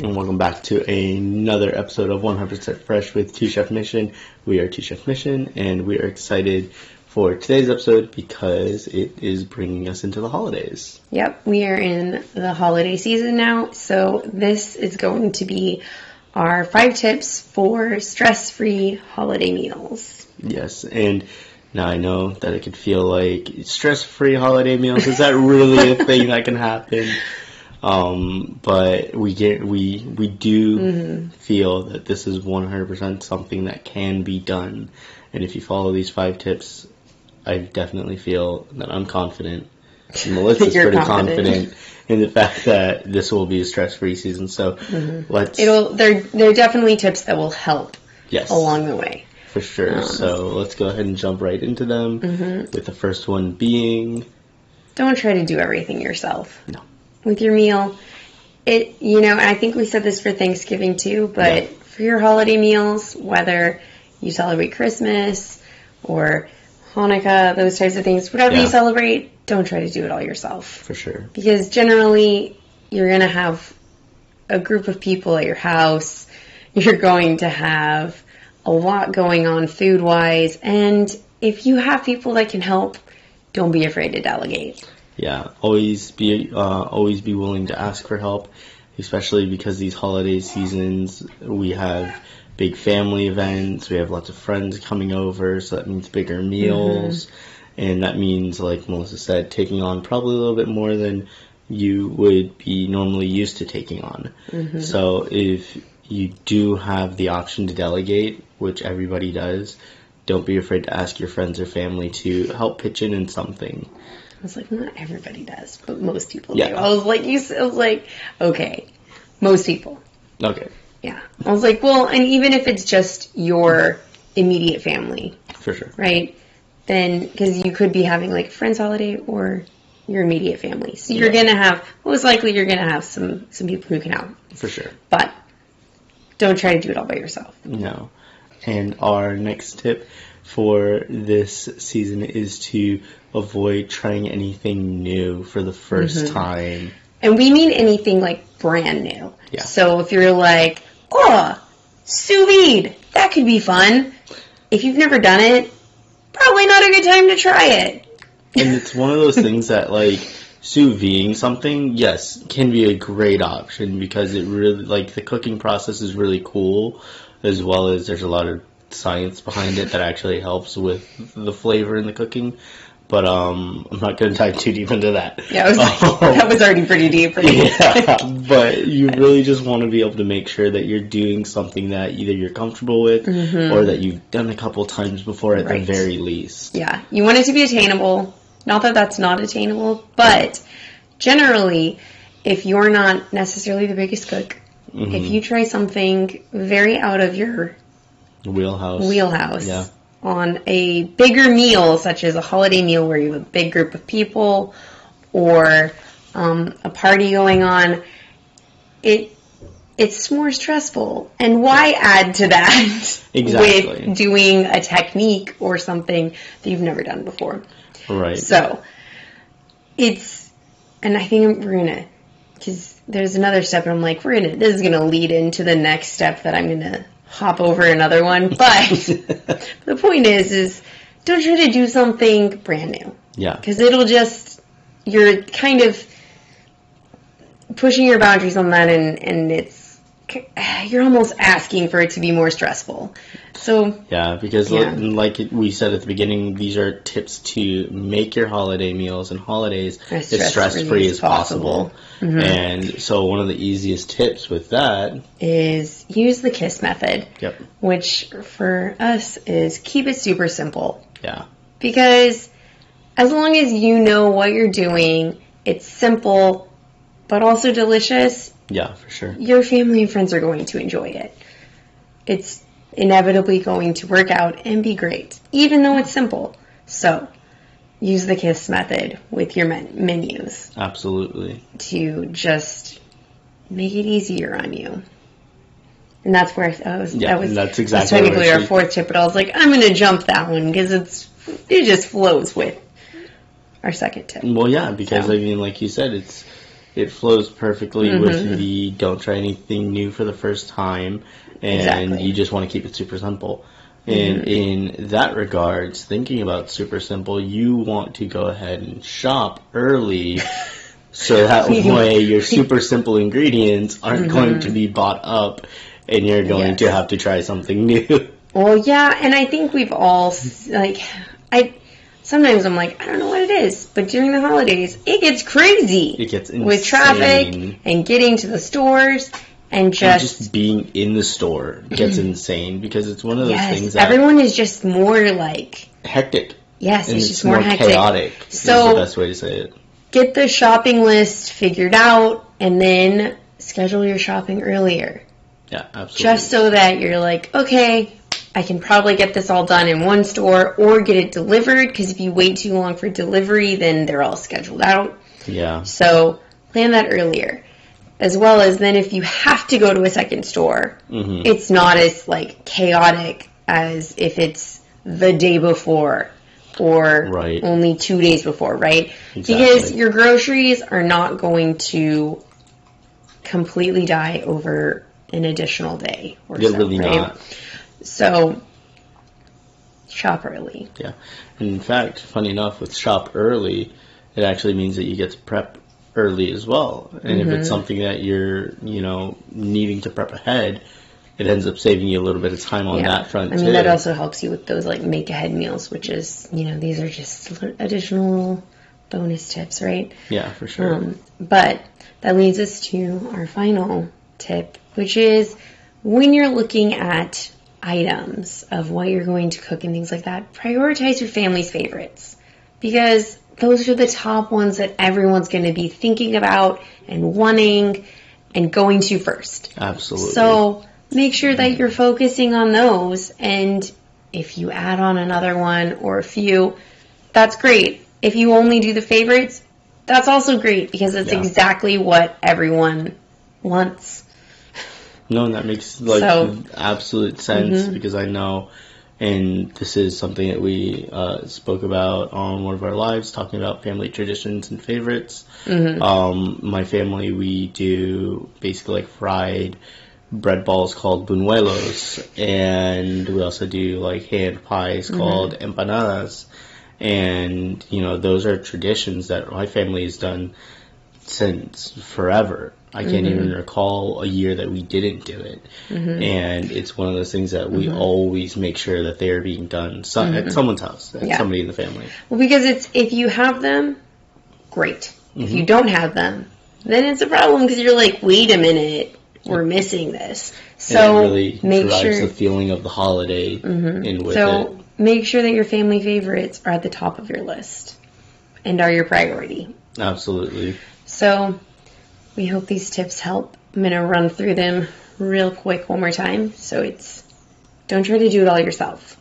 And welcome back to another episode of 100% Fresh with Two Chef Mission. We are Two Chef Mission, and we are excited for today's episode because it is bringing us into the holidays. Yep, we are in the holiday season now, so this is going to be our 5 tips for stress-free holiday meals. Yes, and now I know that it could feel like stress-free holiday meals. Is that really a thing that can happen? But we do feel that this is 100% something that can be done. And if you follow these 5 tips, I definitely feel that I'm confident. And Melissa's pretty confident in the fact that this will be a stress-free season. So they're definitely tips that will help along the way. For sure. So let's go ahead and jump right into them. With the first one being, don't try to do everything yourself. No. With your meal, I think we said this for Thanksgiving too, but for your holiday meals, whether you celebrate Christmas or Hanukkah, those types of things, whatever you celebrate, don't try to do it all yourself. For sure. Because generally, you're going to have a group of people at your house. You're going to have a lot going on food-wise, and if you have people that can help, don't be afraid to delegate. Yeah, always be willing to ask for help, especially because these holiday seasons, we have big family events, we have lots of friends coming over, so that means bigger meals, and that means, like Melissa said, taking on probably a little bit more than you would be normally used to taking on. So if you do have the option to delegate, which everybody does, don't be afraid to ask your friends or family to help pitch in something. I was like, not everybody does, but most people do. I was like, okay, most people. Okay. Yeah. I was like, well, and even if it's just your immediate family. For sure. Right? Then, because you could be having like a friend's holiday or your immediate family. So you're going to have, most likely you're going to have some people who can help. For sure. But don't try to do it all by yourself. No. And our next tip for this season is to avoid trying anything new for the first time. And we mean anything like brand new. Yeah. So if you're like, sous vide, that could be fun. If you've never done it, probably not a good time to try it. And it's one of those things that, like, sous videing something, yes, can be a great option because it really, like, the cooking process is really cool, as well as there's a lot of science behind it that actually helps with the flavor in the cooking. But I'm not going to dive too deep into that. Yeah, I was like, that was already pretty deep. But you really just want to be able to make sure that you're doing something that either you're comfortable with or that you've done a couple times before at the very least. Yeah, you want it to be attainable. Not that that's not attainable, but generally, if you're not necessarily the biggest cook, if you try something very out of your wheelhouse on a bigger meal, such as a holiday meal where you have a big group of people or a party going on, it's more stressful. And why add to that with doing a technique or something that you've never done before? Right. So, and I think we're going to, because there's another step, and I'm like, this is going to lead into the next step that I'm going to hop over another one. But the point is don't try to do something brand new. Yeah. Because you're kind of pushing your boundaries on that, and you're almost asking for it to be more stressful. So because like we said at the beginning, these are tips to make your holiday meals and holidays as stress-free as possible. And so one of the easiest tips with that is use the KISS method. Yep. Which for us is keep it super simple. Yeah. Because as long as you know what you're doing, it's simple, but also delicious. Yeah, for sure. Your family and friends are going to enjoy it. It's inevitably going to work out and be great, even though it's simple. So, use the KISS method with your menus. Absolutely. To just make it easier on you. And that's where that's technically our 4th tip, but I was like, I'm going to jump that one because it just flows with our 2nd tip. Well, yeah, because I mean, like you said, it's It flows perfectly with the don't try anything new for the first time, and you just want to keep it super simple. And in that regards, thinking about super simple, you want to go ahead and shop early so that way your super simple ingredients aren't going to be bought up and you're going to have to try something new. Well, yeah, and I think we've all, sometimes I'm like, I don't know what it is, but during the holidays, it gets crazy. It gets insane. With traffic and getting to the stores and just being in the store gets insane because it's one of those things that everyone is just more hectic. Yes, and it's just more hectic. Chaotic. So is the best way to say it. Get the shopping list figured out and then schedule your shopping earlier. Yeah, absolutely. Just so that you're like, okay, I can probably get this all done in one store or get it delivered, because if you wait too long for delivery, then they're all scheduled out. Yeah. So plan that earlier. As well as then if you have to go to a second store, it's not as chaotic as if it's the day before or only 2 days before, right? Exactly. Because your groceries are not going to completely die over an additional day or so, really right? not. So, shop early. Yeah. And in fact, funny enough, with shop early, it actually means that you get to prep early as well. And if it's something that you're, needing to prep ahead, it ends up saving you a little bit of time on that front, too. That also helps you with those, make-ahead meals, which is, these are just additional bonus tips, right? Yeah, for sure. But that leads us to our final tip, which is when you're looking at items of what you're going to cook and things like that, prioritize your family's favorites, because those are the top ones that everyone's going to be thinking about and wanting and going to first. Absolutely. So make sure that you're focusing on those, and if you add on another one or a few, that's great. If you only do the favorites, that's also great, because it's exactly what everyone wants. No, and that makes absolute sense, because I know, and this is something that we spoke about on one of our lives, talking about family traditions and favorites. My family, we do basically fried bread balls called buñuelos, and we also do hand pies called empanadas. And, those are traditions that my family has done since forever. I can't even recall a year that we didn't do it. And it's one of those things that we always make sure that they're being done at someone's house, at somebody in the family. Well, because if you have them, great. If you don't have them, then it's a problem, because you're like, wait a minute, we're missing this. So and it really make drives sure the feeling of the holiday in with it. Make sure that your family favorites are at the top of your list and are your priority. Absolutely. So we hope these tips help. I'm going to run through them real quick one more time. So don't try to do it all yourself.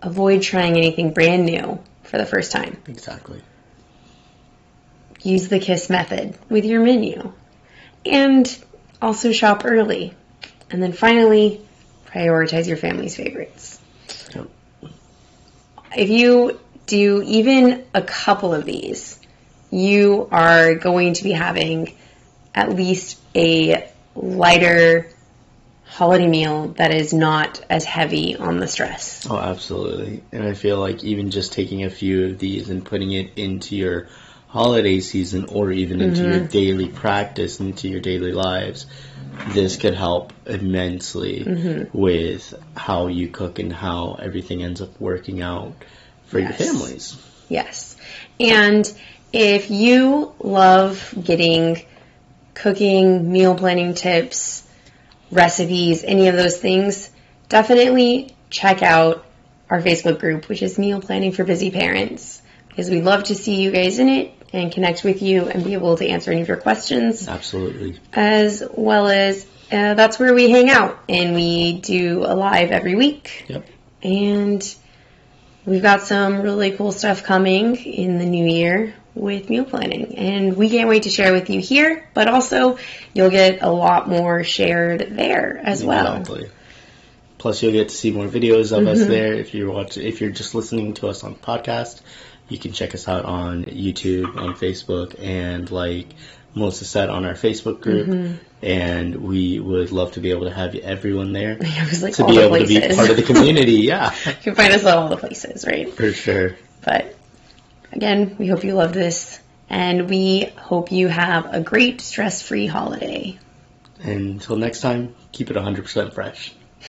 Avoid trying anything brand new for the first time. Exactly. Use the KISS method with your menu. And also shop early. And then finally, prioritize your family's favorites. Yep. If you do even a couple of these, you are going to be having at least a lighter holiday meal that is not as heavy on the stress. Oh, absolutely. And I feel like even just taking a few of these and putting it into your holiday season, or even into your daily practice, into your daily lives, this could help immensely with how you cook and how everything ends up working out for your families. Yes. And if you love getting cooking, meal planning tips, recipes, any of those things, definitely check out our Facebook group, which is Meal Planning for Busy Parents, because we'd love to see you guys in it and connect with you and be able to answer any of your questions. Absolutely. As well as that's where we hang out, and we do a live every week. Yep. And we've got some really cool stuff coming in the new year with meal planning, and we can't wait to share with you here, but also you'll get a lot more shared there as well. Exactly. Plus, you'll get to see more videos of us there. If you're just listening to us on podcast, you can check us out on YouTube, on Facebook, and Melissa said, on our Facebook group. And we would love to be able to have everyone there I was like, to all be the able to be places. part of the community. Yeah, You can find us at all the places, right? for sure. But again, we hope you love this, and we hope you have a great stress-free holiday. And until next time, keep it 100% fresh.